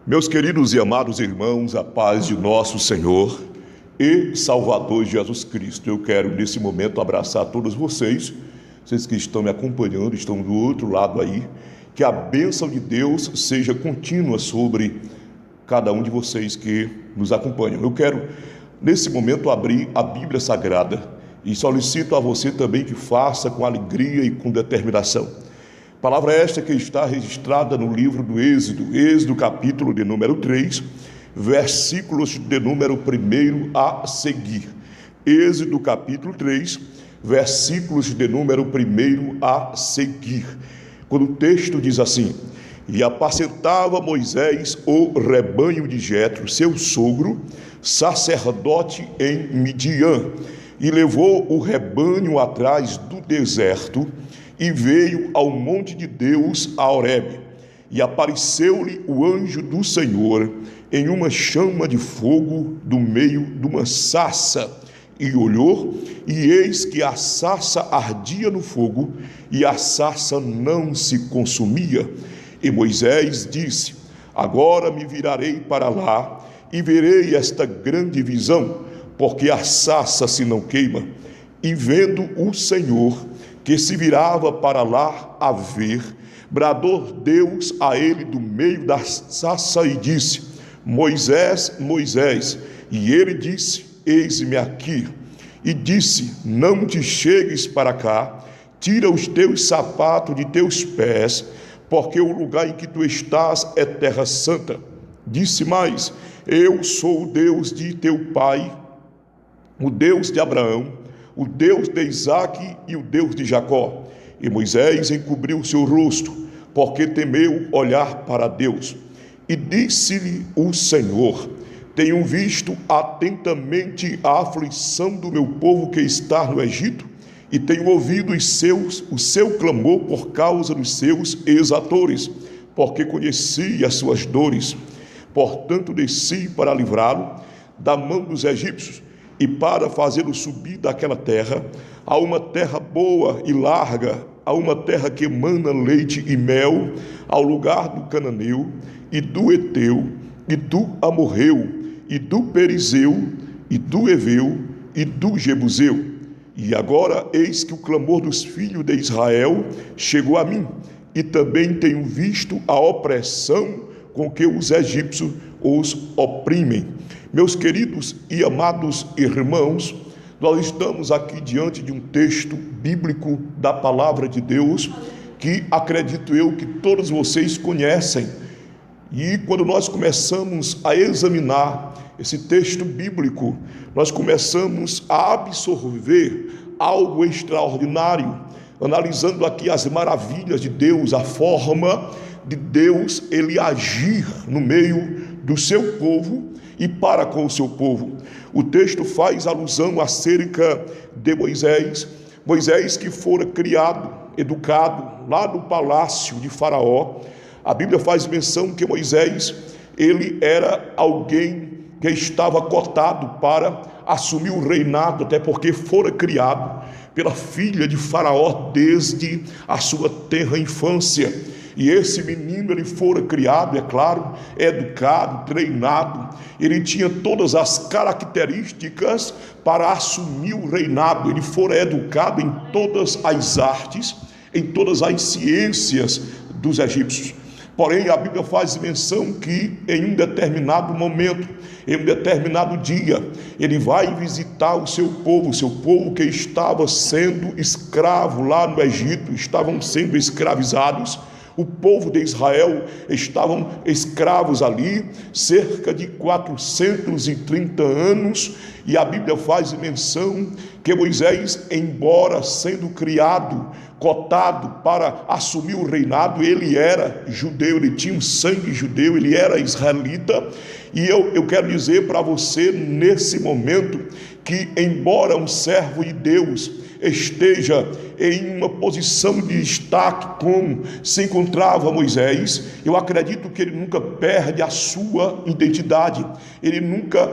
Meus queridos e amados irmãos, a paz de nosso Senhor e Salvador Jesus Cristo. Eu quero nesse momento abraçar todos vocês que estão me acompanhando, estão do outro lado aí, que a bênção de Deus seja contínua sobre cada um de vocês que nos acompanham. Eu quero nesse momento abrir a Bíblia Sagrada e solicito a você também que faça com alegria e com determinação. Palavra esta que está registrada no livro do Êxodo capítulo de número 3, versículos de número 1 a seguir. Êxodo capítulo 3, versículos de número 1 a seguir. Quando o texto diz assim: E apacentava Moisés o rebanho de Jetro, seu sogro, sacerdote em Midian, e levou o rebanho atrás do deserto, e veio ao monte de Deus, a Horebe, e apareceu-lhe o anjo do Senhor em uma chama de fogo do meio de uma sarça, e olhou, e eis que a sarça ardia no fogo, e a sarça não se consumia. E Moisés disse: Agora me virarei para lá, e verei esta grande visão, porque a sarça se não queima. E vendo o Senhor que se virava para lá a ver, bradou Deus a ele do meio da sarça e disse: Moisés, Moisés. E ele disse: Eis-me aqui. E disse: Não te chegues para cá, tira os teus sapatos de teus pés, porque o lugar em que tu estás é terra santa. Disse mais: Eu sou o Deus de teu pai, o Deus de Abraão, o Deus de Isaque e o Deus de Jacó. E Moisés encobriu o seu rosto, porque temeu olhar para Deus. E disse-lhe o Senhor: Tenho visto atentamente a aflição do meu povo que está no Egito, e tenho ouvido o seu clamor por causa dos seus exatores, porque conheci as suas dores. Portanto desci para livrá-lo da mão dos egípcios, e para fazê-lo subir daquela terra, a uma terra boa e larga, a uma terra que emana leite e mel, ao lugar do cananeu, e do Eteu, e do Amorreu, e do Perizeu, e do Eveu, e do Jebuseu. E agora eis que o clamor dos filhos de Israel chegou a mim, e também tenho visto a opressão com que os egípcios os oprimem. Meus queridos e amados irmãos, nós estamos aqui diante de um texto bíblico da palavra de Deus que acredito eu que todos vocês conhecem. E quando nós começamos a examinar esse texto bíblico, nós começamos a absorver algo extraordinário, analisando aqui as maravilhas de Deus, a forma de Deus ele agir no meio do seu povo e para com o seu povo. O texto faz alusão acerca de Moisés que fora criado, educado lá no palácio de Faraó. A Bíblia faz menção que Moisés, ele era alguém que estava cotado para assumir o reinado, até porque fora criado pela filha de Faraó desde a sua tenra infância. E esse menino, ele fora criado, é claro, educado, treinado. Ele tinha todas as características para assumir o reinado. Ele fora educado em todas as artes, em todas as ciências dos egípcios. Porém, a Bíblia faz menção que em um determinado momento, em um determinado dia, ele vai visitar o seu povo que estava sendo escravo lá no Egito, estavam sendo escravizados. O povo de Israel estavam escravos ali, cerca de 430 anos, e a Bíblia faz menção que Moisés, embora sendo criado, cotado para assumir o reinado, ele era judeu, ele tinha um sangue judeu, ele era israelita. E eu quero dizer para você nesse momento que, embora um servo de Deus esteja em uma posição de destaque como se encontrava Moisés, eu acredito que ele nunca perde a sua identidade, ele nunca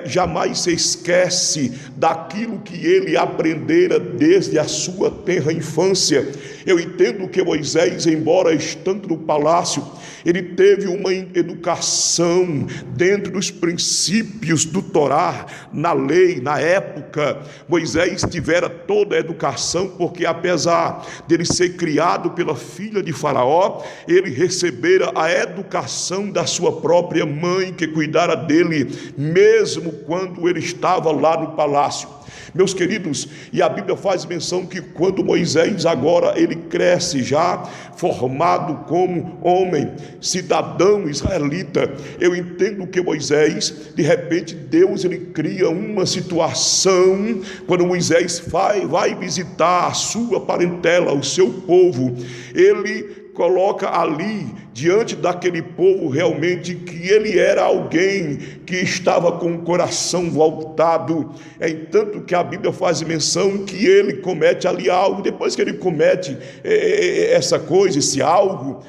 jamais se esquece daquilo que ele aprendera desde a sua tenra infância. Eu entendo que Moisés, embora estando no palácio, ele teve uma educação dentro dos princípios do Torá, na lei, na época. Moisés tivera toda a educação, porque apesar dele ser criado pela filha de Faraó, ele recebera a educação da sua própria mãe, que cuidara dele, mesmo quando ele estava lá no palácio. Meus queridos, e a Bíblia faz menção que quando Moisés agora ele cresce já formado como homem, cidadão israelita, eu entendo que Moisés, de repente Deus ele cria uma situação, quando Moisés vai visitar a sua parentela, o seu povo, ele coloca ali, diante daquele povo, realmente que ele era alguém que estava com o coração voltado. É entanto que a Bíblia faz menção que ele comete ali algo, depois que ele comete essa coisa, esse algo,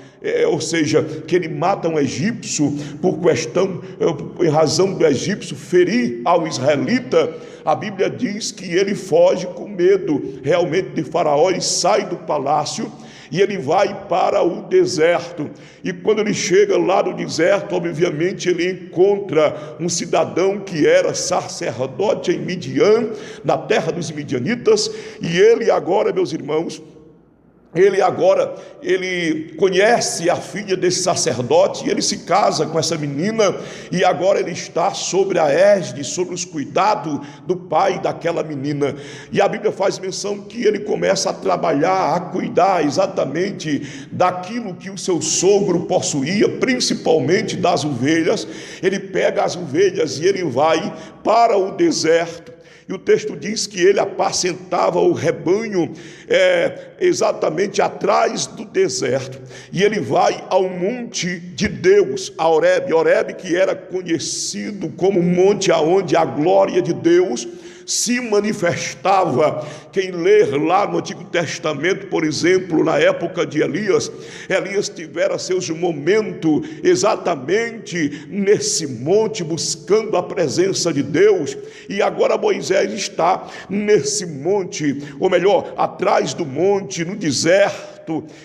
ou seja, que ele mata um egípcio em razão do egípcio ferir ao israelita. A Bíblia diz que ele foge com medo realmente de Faraó e sai do palácio, e ele vai para o deserto. E quando ele chega lá no deserto, obviamente ele encontra um cidadão que era sacerdote em Midian, na terra dos midianitas, e ele agora, meus irmãos, ele conhece a filha desse sacerdote, e ele se casa com essa menina, e agora ele está sobre a égide, sobre os cuidados do pai daquela menina. E a Bíblia faz menção que ele começa a trabalhar, a cuidar exatamente daquilo que o seu sogro possuía, principalmente das ovelhas. Ele pega as ovelhas e ele vai para o deserto. E o texto diz que ele apacentava o rebanho exatamente atrás do deserto. E ele vai ao monte de Deus, a Horebe, que era conhecido como monte aonde a glória de Deus se manifestava. Quem ler lá no Antigo Testamento, por exemplo, na época de Elias tivera seus momentos exatamente nesse monte, buscando a presença de Deus, e agora Moisés está nesse monte, ou melhor, atrás do monte, no deserto.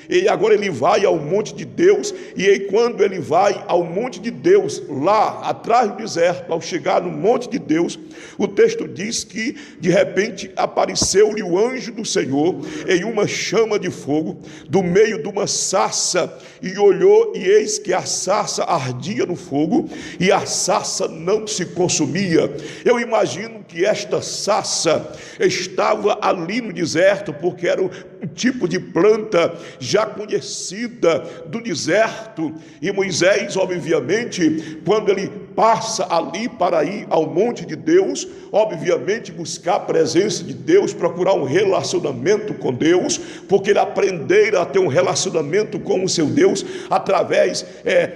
E agora ele vai ao monte de Deus, e aí quando ele vai ao monte de Deus, lá atrás do deserto, ao chegar no monte de Deus, o texto diz que de repente apareceu-lhe o anjo do Senhor em uma chama de fogo, do meio de uma sarça, e olhou, e eis que a sarça ardia no fogo, e a sarça não se consumia. Eu imagino que esta sarça estava ali no deserto, porque era um tipo de planta já conhecida do deserto, e Moisés, obviamente, quando ele passa ali para ir ao monte de Deus, obviamente buscar a presença de Deus, procurar um relacionamento com Deus, porque ele aprendera a ter um relacionamento com o seu Deus, através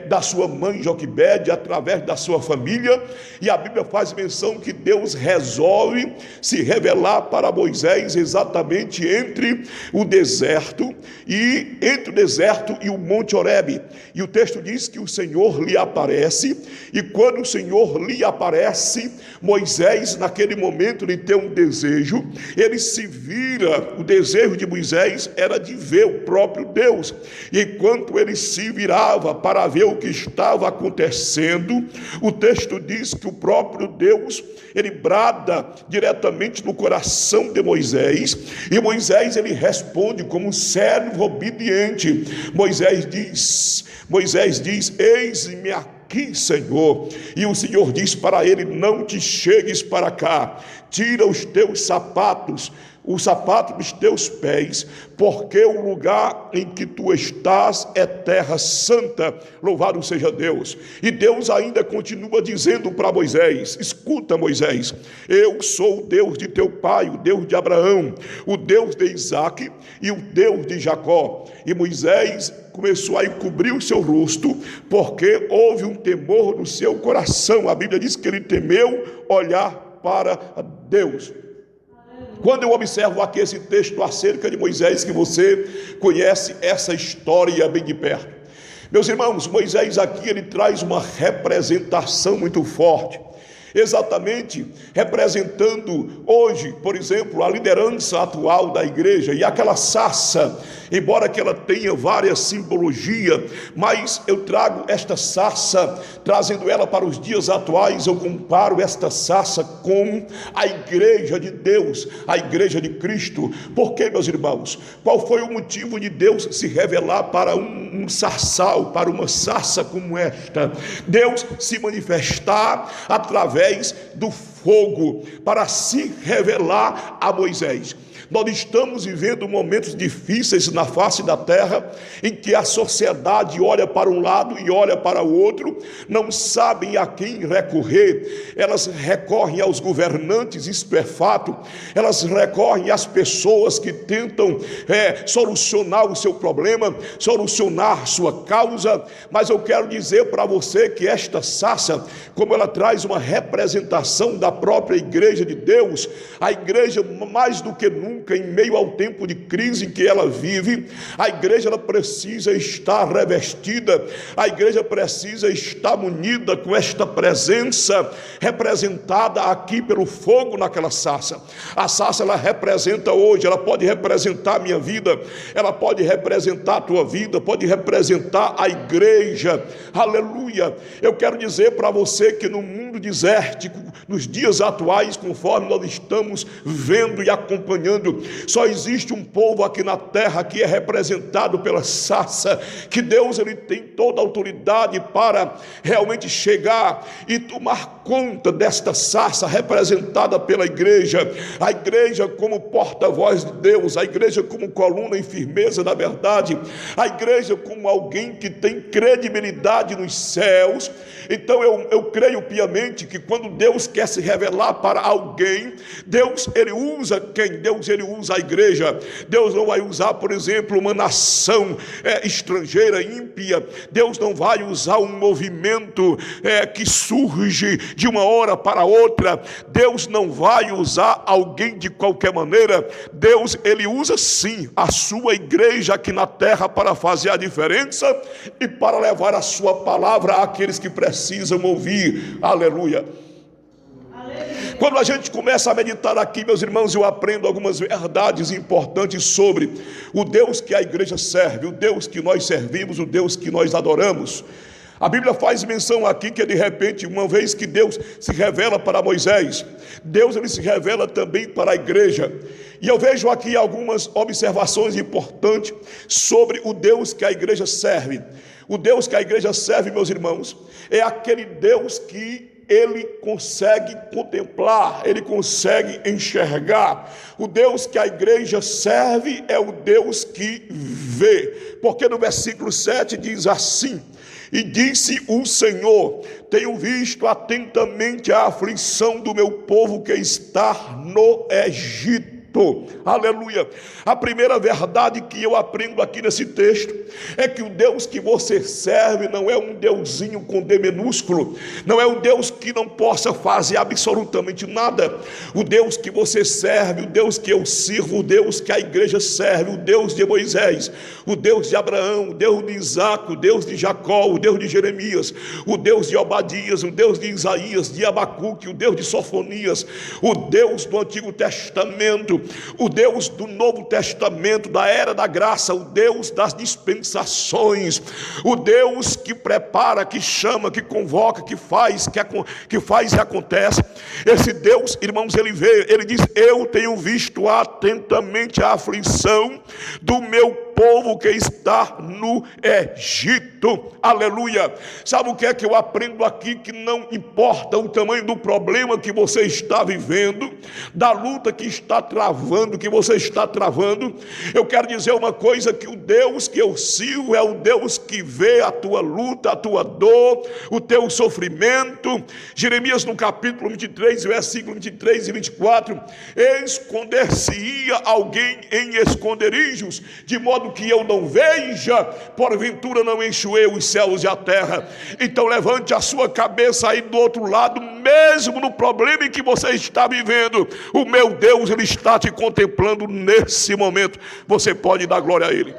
da sua mãe Joquebede, através da sua família, e a Bíblia faz menção que Deus resolve se revelar para Moisés exatamente entre o deserto e o monte Horebe, e o texto diz que o Senhor lhe aparece, e quando o Senhor lhe aparece, Moisés naquele momento ele tem um desejo, ele se vira, o desejo de Moisés era de ver o próprio Deus, e enquanto ele se virava para ver o que estava acontecendo, o texto diz que o próprio Deus, ele brada diretamente no coração de Moisés, e Moisés ele responde como um servo obediente. Moisés diz, eis-me aqui, Senhor. E o Senhor diz para ele, não te chegues para cá, tira os teus sapatos, o sapato dos teus pés, porque o lugar em que tu estás é terra santa. Louvado seja Deus. E Deus ainda continua dizendo para Moisés, escuta, Moisés, eu sou o Deus de teu pai, o Deus de Abraão, o Deus de Isaque e o Deus de Jacó. E Moisés começou a encobrir o seu rosto, porque houve um temor no seu coração. A Bíblia diz que ele temeu olhar para Deus. Quando eu observo aqui esse texto acerca de Moisés, que você conhece essa história bem de perto, meus irmãos, Moisés aqui ele traz uma representação muito forte. exatamente representando hoje, por exemplo, a liderança atual da igreja. E aquela sarça, embora que ela tenha várias simbologias, mas eu trago esta sarça, trazendo ela para os dias atuais. Eu comparo esta sarça com a igreja de Deus, a igreja de Cristo. Por quê, meus irmãos? Qual foi o motivo de Deus se revelar para um sarçal, para uma sarça como esta? Deus se manifestar através do fogo, para se revelar a Moisés. Nós estamos vivendo momentos difíceis na face da terra, em que a sociedade olha para um lado e olha para o outro, não sabem a quem recorrer. Elas recorrem aos governantes, isso é fato. Elas recorrem às pessoas que tentam solucionar o seu problema, solucionar sua causa. Mas eu quero dizer para você que esta sarça, como ela traz uma representação da própria igreja de Deus, a igreja mais do que nunca, em meio ao tempo de crise em que ela vive, a igreja ela precisa estar revestida, a igreja precisa estar munida com esta presença representada aqui pelo fogo naquela sarça. A sarça ela representa hoje, ela pode representar a minha vida, ela pode representar a tua vida, pode representar a igreja. Aleluia! Eu quero dizer para você que no mundo desértico, nos dias atuais, conforme nós estamos vendo e acompanhando, só existe um povo aqui na terra que é representado pela sarça, que Deus ele tem toda a autoridade para realmente chegar e tomar conta desta sarça representada pela igreja. A igreja como porta-voz de Deus, a igreja como coluna em firmeza da verdade, a igreja como alguém que tem credibilidade nos céus. Então eu creio piamente que quando Deus quer se revelar para alguém, Deus ele usa quem? Deus ele usa a igreja. Deus não vai usar, por exemplo, uma nação estrangeira, ímpia. Deus não vai usar um movimento que surge de uma hora para outra. Deus não vai usar alguém de qualquer maneira. Deus ele usa sim a sua igreja aqui na terra para fazer a diferença e para levar a sua palavra àqueles que precisam ouvir. Aleluia! Quando a gente começa a meditar aqui, meus irmãos, eu aprendo algumas verdades importantes sobre o Deus que a igreja serve, o Deus que nós servimos, o Deus que nós adoramos. A Bíblia faz menção aqui que de repente, uma vez que Deus se revela para Moisés, Deus ele se revela também para a igreja. E eu vejo aqui algumas observações importantes sobre o Deus que a igreja serve. O Deus que a igreja serve, meus irmãos, é aquele Deus que ele consegue contemplar, ele consegue enxergar. O Deus que a igreja serve é o Deus que vê, porque no versículo 7 diz assim: e disse o Senhor, tenho visto atentamente a aflição do meu povo que está no Egito. Aleluia! A primeira verdade que eu aprendo aqui nesse texto é que o Deus que você serve não é um deusinho com D minúsculo, não é um Deus que não possa fazer absolutamente nada. O Deus que você serve, o Deus que eu sirvo, o Deus que a igreja serve, o Deus de Moisés, o Deus de Abraão, o Deus de Isaac, o Deus de Jacó, o Deus de Jeremias, o Deus de Obadias, o Deus de Isaías, de Abacuque, o Deus de Sofonias, o Deus do Antigo Testamento, o Deus do Novo Testamento, da era da graça, o Deus das dispensações, o Deus que prepara, que chama, que convoca, que faz e acontece. Esse Deus, irmãos, ele vê, ele diz: eu tenho visto atentamente a aflição do meu povo que está no Egito. Aleluia! Sabe o que é que eu aprendo aqui? Que não importa o tamanho do problema que você está vivendo, da luta que está travando, que você está travando, eu quero dizer uma coisa, que o Deus que eu sirvo é o Deus que vê a tua luta, a tua dor, o teu sofrimento. Jeremias no capítulo 23, versículo 23 e 24, esconder-se-ia alguém em esconderijos, de modo que eu não veja, porventura não enchoei os céus e a terra. Então levante a sua cabeça aí do outro lado, mesmo no problema em que você está vivendo, o meu Deus, ele está te contemplando nesse momento. Você pode dar glória a ele.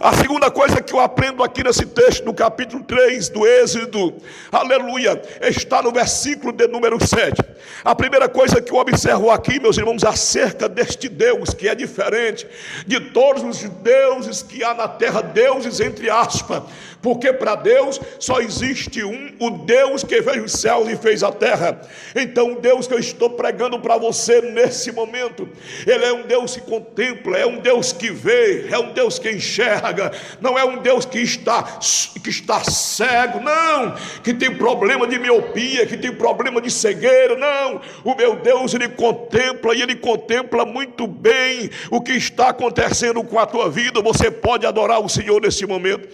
A segunda coisa que eu aprendo aqui nesse texto, no capítulo 3 do Êxodo, aleluia, está no versículo de número 7. A primeira coisa que eu observo aqui, meus irmãos, acerca deste Deus, que é diferente de todos os deuses que há na terra, deuses entre aspas, porque para Deus só existe o Deus que fez os céus e fez a terra. Então o Deus que eu estou pregando para você nesse momento, Ele é um Deus que contempla, é um Deus que vê, é um Deus que enxerga, não é um Deus que está cego, não, que tem problema de miopia, que tem problema de cegueira, não. O meu Deus, Ele contempla, e Ele contempla muito bem o que está acontecendo com a tua vida. Você pode adorar o Senhor nesse momento.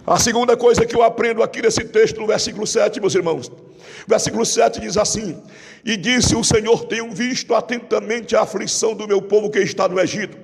A segunda coisa que eu aprendo aqui nesse texto, no versículo 7, meus irmãos, o versículo 7 diz assim: e disse o Senhor, tenho visto atentamente a aflição do meu povo que está no Egito.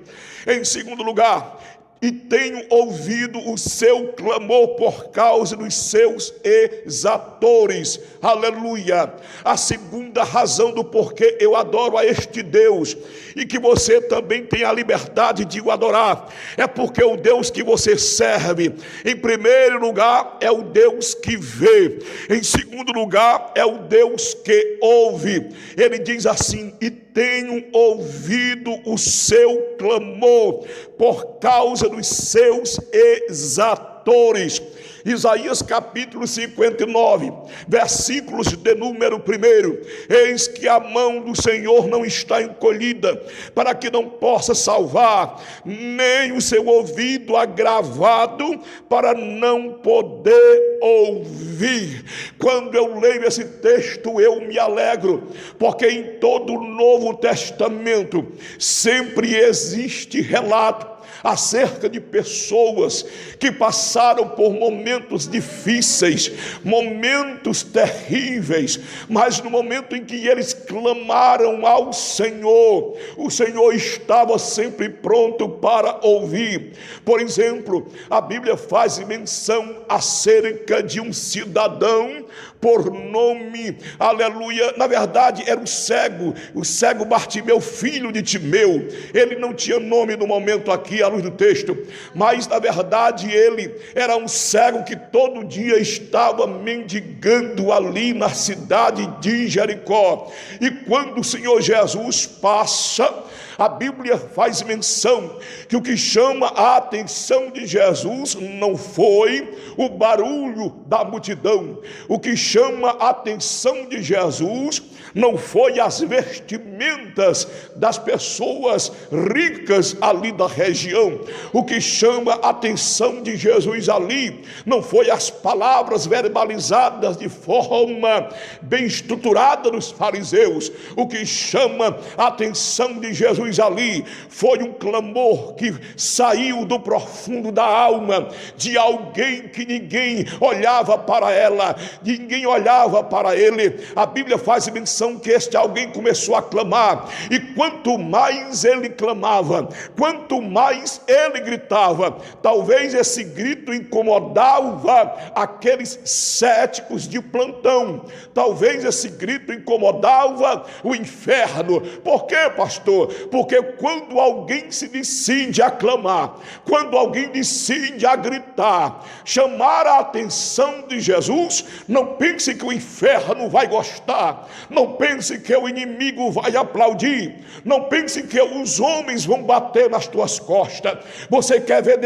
Em segundo lugar, e tenho ouvido o seu clamor por causa dos seus exatores. Aleluia. A segunda razão do porquê eu adoro a este Deus, e que você também tem a liberdade de o adorar, é porque o Deus que você serve, em primeiro lugar, é o Deus que vê. Em segundo lugar, é o Deus que ouve. Ele diz assim: e tenho ouvido o seu clamor por causa dos seus exatores. Isaías capítulo 59, versículos de número 1: eis que a mão do Senhor não está encolhida, para que não possa salvar, nem o seu ouvido agravado, para não poder ouvir. Quando eu leio esse texto, eu me alegro, porque em todo o Novo Testamento sempre existe relato acerca de pessoas que passaram por momentos difíceis, momentos terríveis, mas no momento em que eles clamaram ao Senhor, o Senhor estava sempre pronto para ouvir. Por exemplo, a Bíblia faz menção acerca de um cidadão por nome, aleluia, na verdade era o cego Bartimeu, filho de Timeu. Ele não tinha nome no momento aqui, à luz do texto, mas na verdade ele era um cego que todo dia estava mendigando ali na cidade de Jericó. E quando o Senhor Jesus passa, a Bíblia faz menção que o que chama a atenção de Jesus não foi o barulho da multidão. O que chama a atenção de Jesus não foi as vestimentas das pessoas ricas ali da região. O que chama a atenção de Jesus ali não foi as palavras verbalizadas de forma bem estruturada dos fariseus. O que chama a atenção de Jesus ali foi um clamor que saiu do profundo da alma de alguém que ninguém olhava para ela, ninguém olhava para ele. A Bíblia faz menção que este alguém começou a clamar, e quanto mais ele clamava, quanto mais ele gritava, talvez esse grito incomodava aqueles céticos de plantão, talvez esse grito incomodava o inferno. Por quê, pastor? Porque quando alguém se decide a clamar, quando alguém decide a gritar, chamar a atenção de Jesus, não pense que o inferno vai gostar, não pense que o inimigo vai aplaudir, não pense que os homens vão bater nas tuas costas. Você quer ver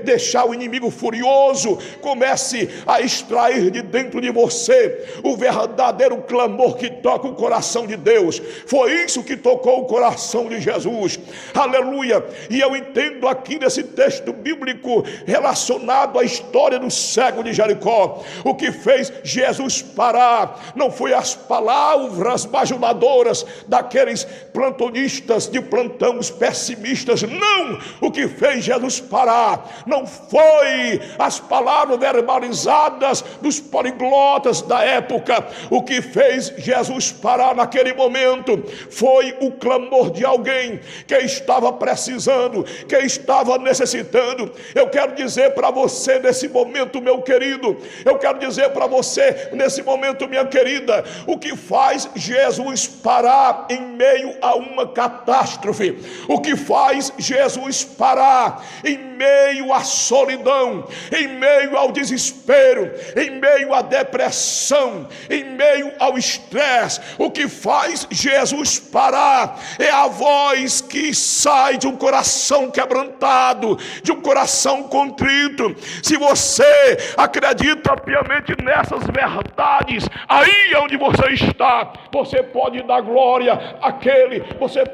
deixar o inimigo furioso? Comece a extrair de dentro de você o verdadeiro clamor que toca o coração de Deus. Foi isso que tocou o coração de Jesus, aleluia. E eu entendo aqui nesse texto bíblico relacionado à história do cego de Jericó, o que fez Jesus parar não foi as palavras bajuladoras daqueles plantonistas de plantão, os pessimistas, não. O que fez Jesus parar não foi as palavras verbalizadas dos poliglotas da época. O que fez Jesus parar naquele momento foi o clamor de alguém que estava precisando, que estava necessitando. Eu quero dizer para você nesse momento, meu querido, eu quero dizer para você nesse momento, minha querida, o que faz Jesus parar em meio a uma catástrofe. O que faz Jesus parar em meio à solidão, em meio ao desespero, em meio à depressão, em meio ao estresse, o que faz Jesus parar é a voz que sai de um coração quebrantado, de um coração contrito. Se você acredita piamente nessas verdades, aí onde você está, você pode dar glória àquele, você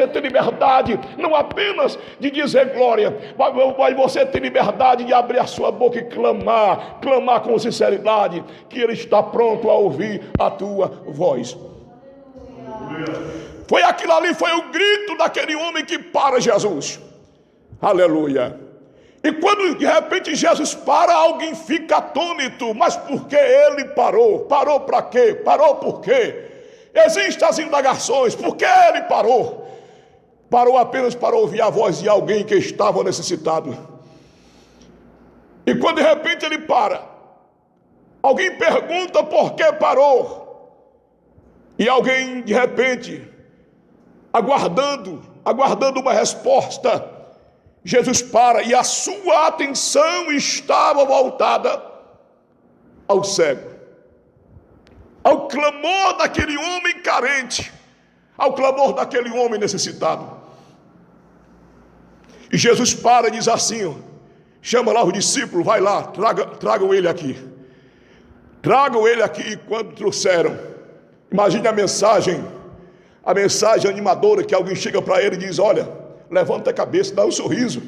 tem liberdade, não apenas de dizer glória, mas você tem liberdade de abrir a sua boca e clamar com sinceridade, que Ele está pronto a ouvir a tua voz. Foi aquilo ali, foi o grito daquele homem que para Jesus. Aleluia. E quando de repente Jesus para, alguém fica atônito. Mas por que ele parou? Parou para quê? Parou por quê? Existem as indagações. Por que ele parou? Parou apenas para ouvir a voz de alguém que estava necessitado. E quando de repente ele para, alguém pergunta por que parou. E alguém de repente, aguardando uma resposta, Jesus para e a sua atenção estava voltada ao cego, ao clamor daquele homem carente, ao clamor daquele homem necessitado. E Jesus para e diz assim, chama lá os discípulos, vai lá, tragam ele aqui. Tragam ele aqui. E quando trouxeram, imagine a mensagem animadora, que alguém chega para ele e diz, olha, levanta a cabeça, dá um sorriso,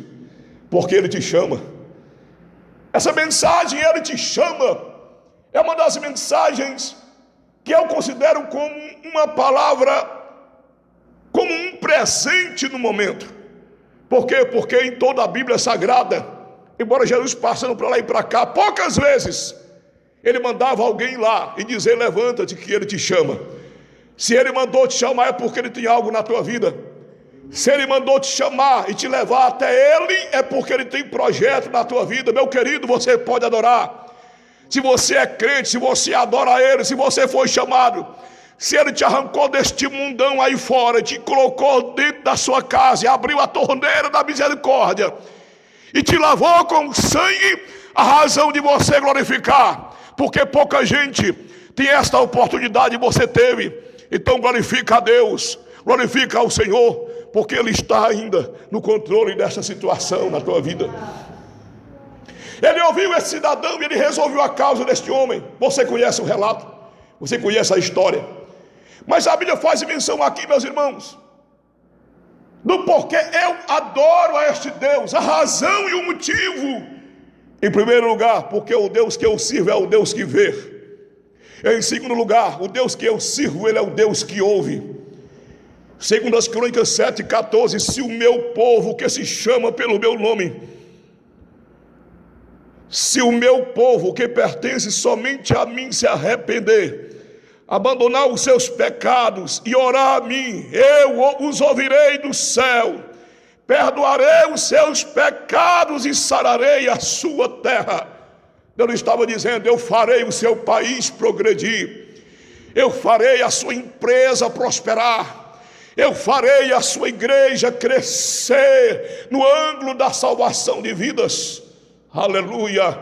porque ele te chama. Essa mensagem, ele te chama, é uma das mensagens que eu considero como uma palavra, como um presente no momento. Por quê? Porque em toda a Bíblia Sagrada, embora Jesus passando para lá e para cá, poucas vezes ele mandava alguém lá e dizer, levanta-te que ele te chama. Se ele mandou te chamar é porque ele tem algo na tua vida. Se ele mandou te chamar e te levar até ele, é porque ele tem projeto na tua vida. Meu querido, você pode adorar. Se você é crente, se você adora ele, se você foi chamado, se ele te arrancou deste mundão aí fora, te colocou dentro da sua casa e abriu a torneira da misericórdia e te lavou com sangue, a razão de você glorificar, porque pouca gente tem esta oportunidade e você teve. Então glorifica a Deus, glorifica ao Senhor, porque Ele está ainda no controle dessa situação na tua vida. Ele ouviu esse cidadão e ele resolveu a causa deste homem. Você conhece o relato, você conhece a história. Mas a Bíblia faz menção aqui, meus irmãos, do porquê eu adoro a este Deus, a razão e o motivo. Em primeiro lugar, porque o Deus que eu sirvo é o Deus que vê. Em segundo lugar, o Deus que eu sirvo, Ele é o Deus que ouve. Segundo as Crônicas 7:14, se o meu povo que se chama pelo meu nome, se o meu povo que pertence somente a mim se arrepender, abandonar os seus pecados e orar a mim, eu os ouvirei do céu, perdoarei os seus pecados e sararei a sua terra. Deus estava dizendo, eu farei o seu país progredir, eu farei a sua empresa prosperar, eu farei a sua igreja crescer no ângulo da salvação de vidas. Aleluia!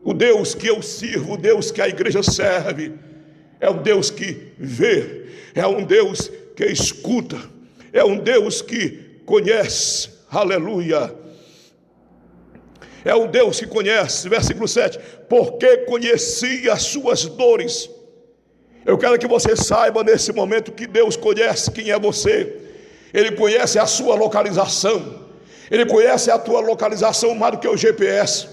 O Deus que eu sirvo, o Deus que a igreja serve, é um Deus que vê, é um Deus que escuta, é um Deus que conhece. Aleluia! É um Deus que conhece. Versículo 7, porque conheci as suas dores. Eu quero que você saiba nesse momento que Deus conhece quem é você. Ele conhece a sua localização. Ele conhece a tua localização mais do que o GPS.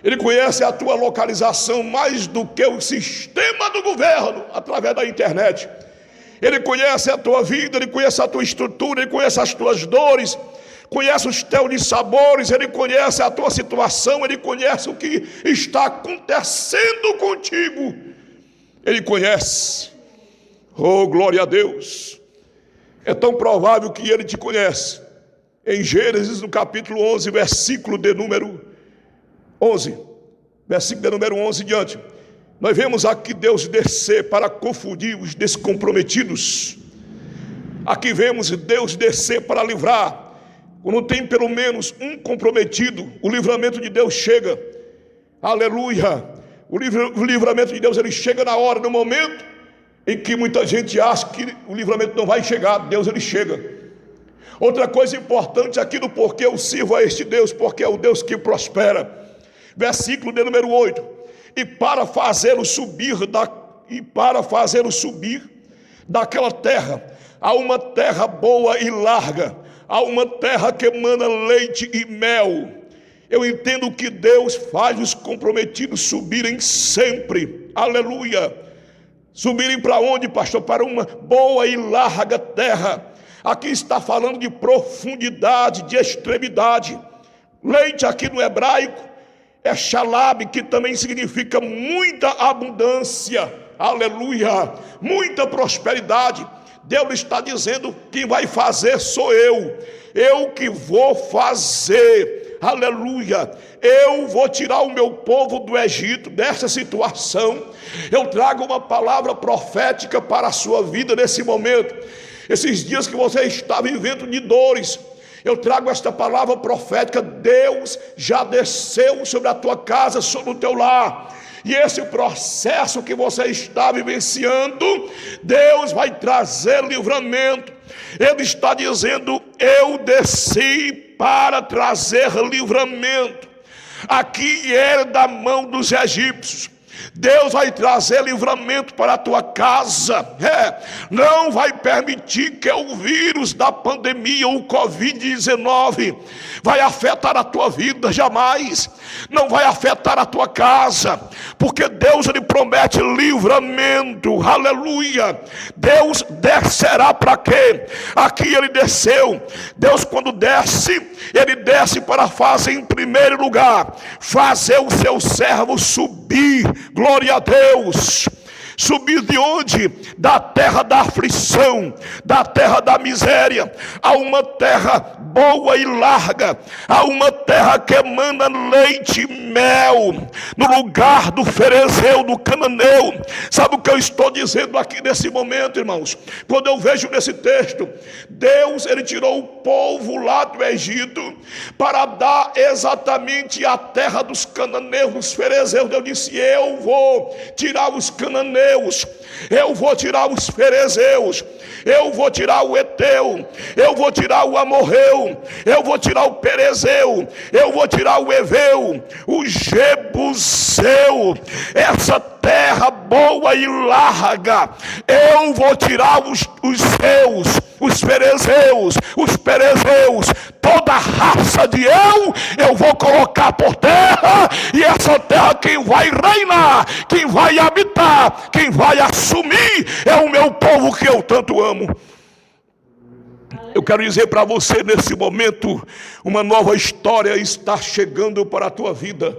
Ele conhece a tua localização mais do que o sistema do governo, através da internet. Ele conhece a tua vida, Ele conhece a tua estrutura, Ele conhece as tuas dores, conhece os teus dissabores, Ele conhece a tua situação, Ele conhece o que está acontecendo contigo. Ele conhece. Oh, glória a Deus. É tão provável que Ele te conhece. Em Gênesis, no capítulo 11, versículo de número 11, versículo de número 11 em diante, nós vemos aqui Deus descer para confundir os descomprometidos. Aqui vemos Deus descer para livrar. Quando tem pelo menos um comprometido, o livramento de Deus chega. Aleluia! O livramento de Deus, ele chega na hora, no momento em que muita gente acha que o livramento não vai chegar. Deus, ele chega. Outra coisa importante aqui do porquê eu sirvo a este Deus, porque é o Deus que prospera. Versículo de número 8. E para fazê-lo subir daquela terra, a uma terra boa e larga, a uma terra que emana leite e mel. Eu entendo que Deus faz os comprometidos subirem sempre. Aleluia. Subirem para onde, pastor? Para uma boa e larga terra. Aqui está falando de profundidade, de extremidade. Leite aqui no hebraico é shalab, que também significa muita abundância. Aleluia. Muita prosperidade. Deus está dizendo: quem vai fazer sou eu. Eu que vou fazer. Aleluia. Eu vou tirar o meu povo do Egito, dessa situação. Eu trago uma palavra profética para a sua vida nesse momento. Esses dias que você está vivendo de dores, eu trago esta palavra profética. Deus já desceu sobre a tua casa, sobre o teu lar. E esse processo que você está vivenciando, Deus vai trazer livramento. Ele está dizendo: eu desci para trazer livramento. Aqui era da mão dos egípcios. Deus vai trazer livramento para a tua casa. Não vai permitir que o vírus da pandemia, o Covid-19, vai afetar a tua vida, jamais. Não vai afetar a tua casa, porque Deus, ele promete livramento. Aleluia. Deus descerá para quê? Aqui ele desceu. Deus, quando desce, ele desce para fazer, em primeiro lugar, fazer o seu servo subir. Glória a Deus. Subir de onde? Da terra da aflição, da terra da miséria, a uma terra boa e larga, a uma terra que emana leite e mel, no lugar do ferezeu, do cananeu. Sabe o que eu estou dizendo aqui nesse momento, irmãos? Quando eu vejo nesse texto, Deus, ele tirou o povo lá do Egito para dar exatamente a terra dos cananeus, dos ferezeus. Deus disse: eu vou tirar os cananeus, eu vou tirar os ferezeus, eu vou tirar o eteu, eu vou tirar o amorreu, eu vou tirar o perezeu, eu vou tirar o eveu, o jebuseu. Essa terra boa e larga, eu vou tirar os seus, os ferezeus, os perezeus, toda a raça de eu vou colocar por terra. E essa terra, quem vai reinar, quem vai habitar, quem vai assumir, é o meu povo que eu tanto amo. Eu quero dizer para você nesse momento, uma nova história está chegando para a tua vida.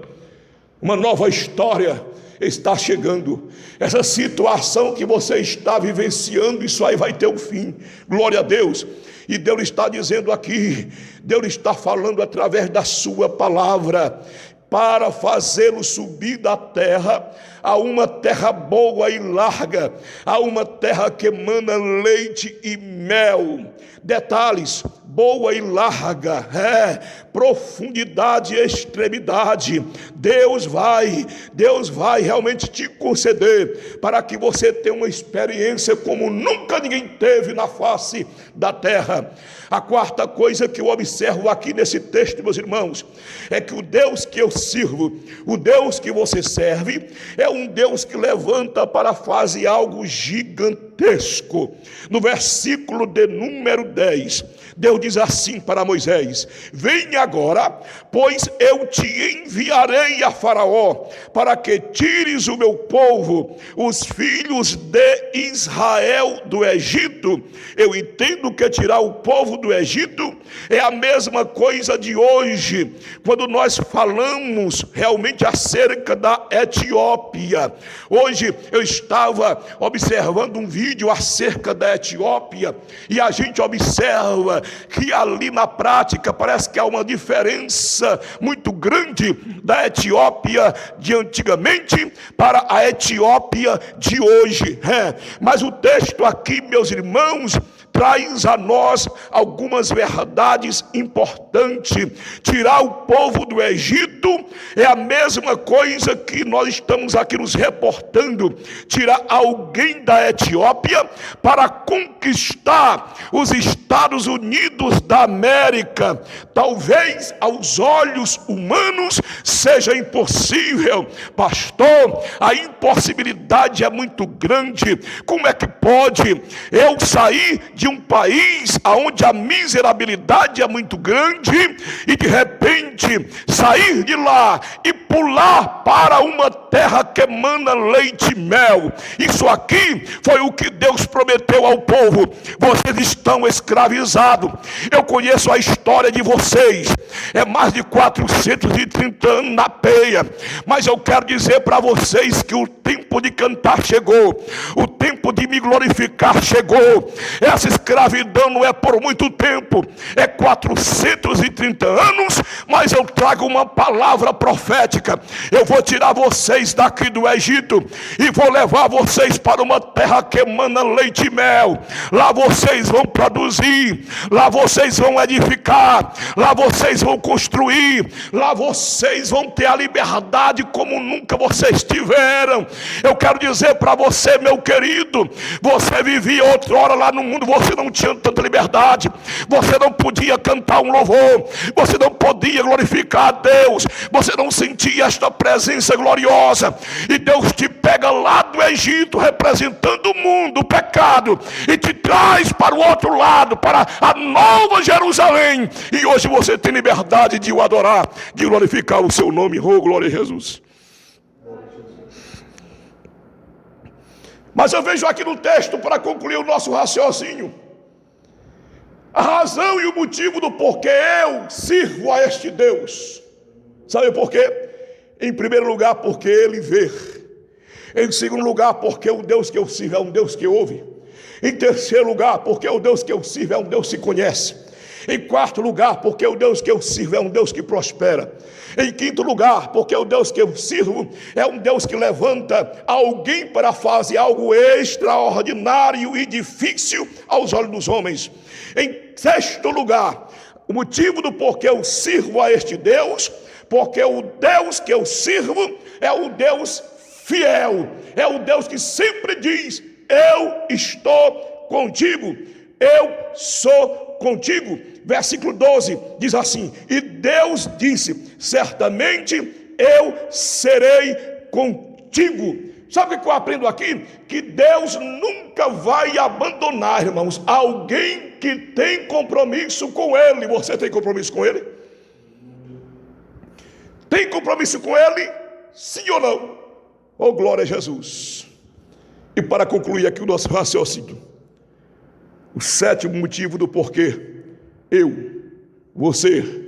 Uma nova história está chegando. Essa situação que você está vivenciando, isso aí vai ter um fim. Glória a Deus. E Deus está dizendo aqui, Deus está falando através da sua palavra, para fazê-lo subir da terra a uma terra boa e larga, a uma terra que emana leite e mel. Detalhes: boa e larga, profundidade e extremidade. Deus vai realmente te conceder, para que você tenha uma experiência como nunca ninguém teve na face da terra. A quarta coisa que eu observo aqui nesse texto, meus irmãos, é que o Deus que eu sirvo, o Deus que você serve, é um Deus que levanta para fazer algo gigantesco. No versículo de número 10, Deus diz assim para Moisés: venha agora, pois eu te enviarei a Faraó, para que tires o meu povo, os filhos de Israel, do Egito. Eu entendo que tirar o povo do Egito é a mesma coisa de hoje, quando nós falamos realmente acerca da Etiópia. Hoje eu estava observando um vídeo acerca da Etiópia, e a gente observa que ali na prática parece que há uma diferença muito grande da Etiópia de antigamente para a Etiópia de hoje. Mas o texto aqui, meus irmãos, traz a nós algumas verdades importantes. Tirar o povo do Egito é a mesma coisa que nós estamos aqui nos reportando. Tirar alguém da Etiópia para conquistar os Estados Unidos da América, talvez aos olhos humanos seja impossível. Pastor, a impossibilidade é muito grande. Como é que pode eu sair de um país onde a miserabilidade é muito grande e de repente sair de lá e pular para uma terra que emana leite e mel? Isso aqui foi o que Deus prometeu ao povo. Vocês estão escravizados. Eu conheço a história de vocês. É mais de 430 anos na peia. Mas eu quero dizer para vocês que o tempo de cantar chegou. O tempo de me glorificar chegou. Essa escravidão não é por muito tempo. É 430 anos. Mas eu trago uma palavra profética. Eu vou tirar vocês daqui do Egito e vou levar vocês para uma terra que emana leite e mel. Lá vocês vão produzir. Lá vocês vão edificar. Lá vocês vão construir. Lá vocês vão ter a liberdade como nunca vocês tiveram. Eu quero dizer para você, meu querido, você vivia outrora lá no mundo, você não tinha tanta liberdade, você não podia cantar um louvor, você não podia glorificar a Deus, você não sentia esta presença gloriosa, e Deus te pega lá do Egito, representando o mundo, o pecado, e te traz para o outro lado, para a nova Jerusalém, e hoje você tem liberdade de o adorar, de glorificar o seu nome. Oh, glória a Jesus. Mas eu vejo aqui no texto, para concluir o nosso raciocínio, a razão e o motivo do porquê eu sirvo a este Deus. Sabe por quê? Em primeiro lugar, porque Ele vê. Em segundo lugar, porque o Deus que eu sirvo é um Deus que ouve. Em terceiro lugar, porque o Deus que eu sirvo é um Deus que conhece. Em quarto lugar, porque o Deus que eu sirvo é um Deus que prospera. Em quinto lugar, porque o Deus que eu sirvo é um Deus que levanta alguém para fazer algo extraordinário e difícil aos olhos dos homens. Em sexto lugar, o motivo do porquê eu sirvo a este Deus, porque o Deus que eu sirvo é o Deus fiel, é o Deus que sempre diz: eu estou contigo, eu sou contigo. Versículo 12 diz assim: e Deus disse: certamente eu serei contigo. Sabe o que eu aprendo aqui? Que Deus nunca vai abandonar, irmãos, alguém que tem compromisso com Ele. Você tem compromisso com Ele? Tem compromisso com Ele? Sim ou não? Oh, glória a Jesus. E para concluir aqui o nosso raciocínio, o sétimo motivo do porquê eu, você,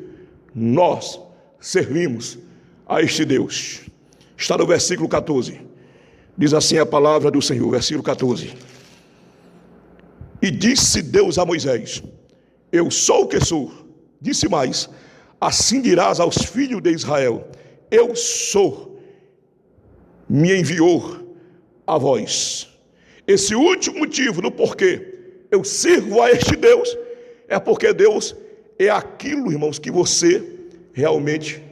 nós servimos a este Deus está no versículo 14. Diz assim a palavra do Senhor, versículo 14. E disse Deus a Moisés: eu sou o que sou. Disse mais: assim dirás aos filhos de Israel: eu sou, me enviou a vós. Esse último motivo do porquê eu sirvo a este Deus é porque Deus é aquilo, irmãos, que você realmente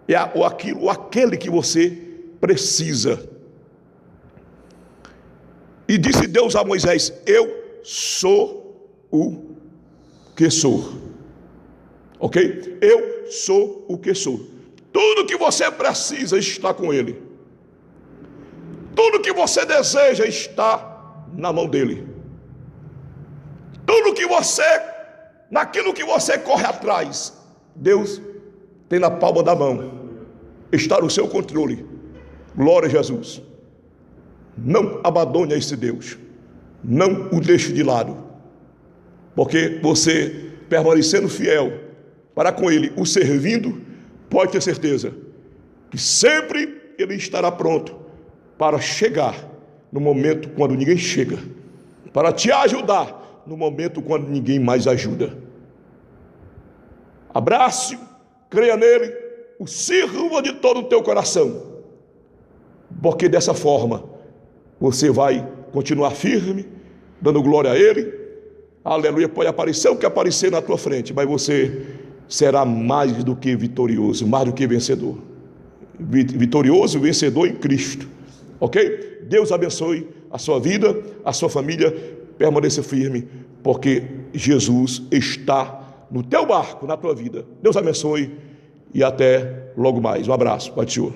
é aquele que você precisa. E disse Deus a Moisés: eu sou o que sou. Ok? Eu sou o que sou. Tudo que você precisa está com Ele. Tudo que você deseja está na mão dEle. Tudo que você, naquilo que você corre atrás, Deus tem na palma da mão. Está no seu controle. Glória a Jesus. Não abandone a esse Deus. Não o deixe de lado. Porque você, permanecendo fiel para com Ele, o servindo, pode ter certeza que sempre Ele estará pronto para chegar no momento quando ninguém chega, para te ajudar no momento quando ninguém mais ajuda. Abrace, creia nele, o sirva de todo o teu coração, porque dessa forma você vai continuar firme, dando glória a Ele, aleluia, pode aparecer o que aparecer na tua frente, mas você será mais do que vitorioso, mais do que vencedor. Vitorioso e vencedor em Cristo, ok? Deus abençoe a sua vida, a sua família, permaneça firme, porque Jesus está no teu barco, na tua vida. Deus abençoe e até logo mais. Um abraço, Pai do Senhor.